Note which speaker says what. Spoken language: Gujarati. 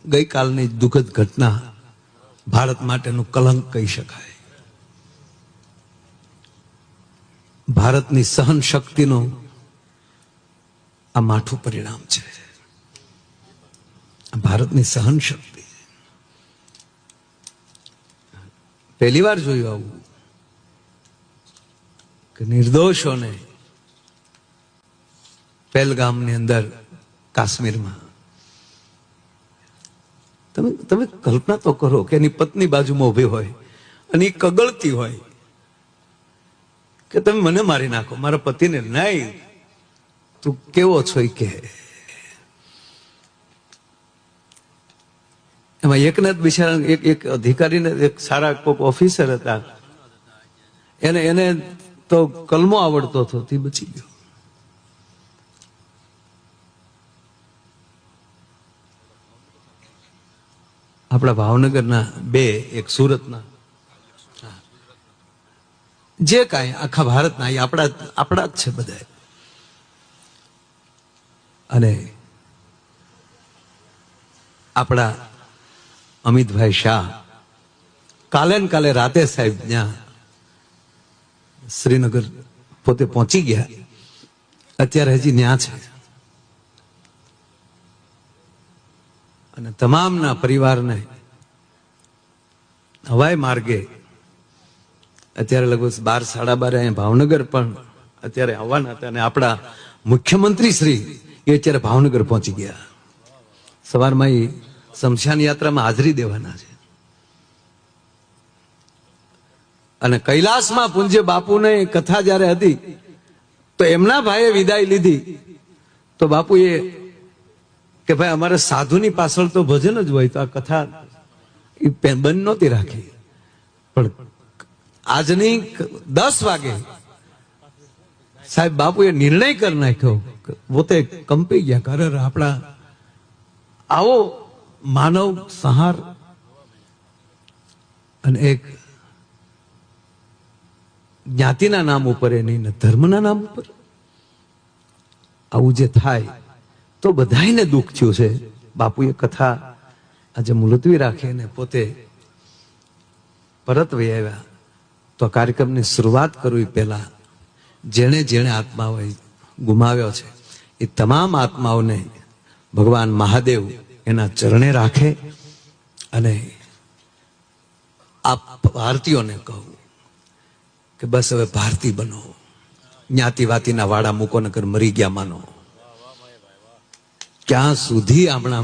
Speaker 1: ગઈકાલની દુઃખદ ઘટના ભારત માટેનું કલંક કહી શકાય. ભારતની સહન શક્તિનું આ માઠું પરિણામ છે. ભારતની સહન શક્તિ પહેલી વાર જોયું આવું કે નિર્દોષોને પહેલગામની અંદર કાશ્મીરમાં તમે કલ્પના તો કરો કે એની પત્ની બાજુમાં ઉભી હોય અને એ કગળતી હોય કે તમે મને મારી નાખો, મારા પતિને નહીં, તું કેવો છો એ કે. એમાં એકને બિચારા એક અધિકારીને, એક સારા કોઈક ઓફિસર હતા, એને તો કલમો આવડતો હતો, તે બચી ગયો. આપણા ભાવનગરના બે, એક સુરતના, જે કાંઈ આખા ભારતના એ આપણા જ છે બધા. અને આપણા અમિતભાઈ શાહ કાલે ને કાલે રાતે સાહેબ ત્યાં શ્રીનગર પોતે પહોંચી ગયા, અત્યારે હજી ત્યાં છે. અને તમામના પરિવારને હવાઈ માર્ગે અત્યારે લગભગ 12-12:30 અહીંયા ભાવનગર પણ અત્યારે આવવાના હતા. અને આપણા મુખ્યમંત્રી શ્રી એ અત્યારે ભાવનગર પહોંચી ગયા. સવારમાં એ શમશાન યાત્રામાં હાજરી દેવાના છે. અને કૈલાસમાં પૂજ્ય બાપુને કથા જયારે હતી તો એમના ભાઈએ વિદાય લીધી તો બાપુએ કે ભાઈ અમારે સાધુની પાછળ તો ભજન જ હોય, તો આ કથા બંધ નહોતી રાખી. પણ આજની 10 વાગે સાહેબ બાપુએ નિર્ણય કરી નાખ્યો, પોતે કંપી ગયા. કરે આપણા આવો માનવ સંહાર અને એક જ્ઞાતિના નામ ઉપર, એની ધર્મના નામ ઉપર આવું જે થાય તો બધાને દુઃખ થયું છે. બાપુએ કથા આજે મુલતવી રાખી અને પોતે પરત વહી આવ્યા. તો કાર્યક્રમની શરૂઆત કરવી પહેલા જેણે જેણે આત્માઓ ગુમાવ્યો છે એ તમામ આત્માઓને ભગવાન મહાદેવ એના ચરણે રાખે. અને આ ભારતીયોને કહું કે બસ હવે ભારતી બનો, જ્ઞાતિવાતીના વાડા મૂકો, નકર મરી ગયા માનો. ક્યાં સુધી આપણા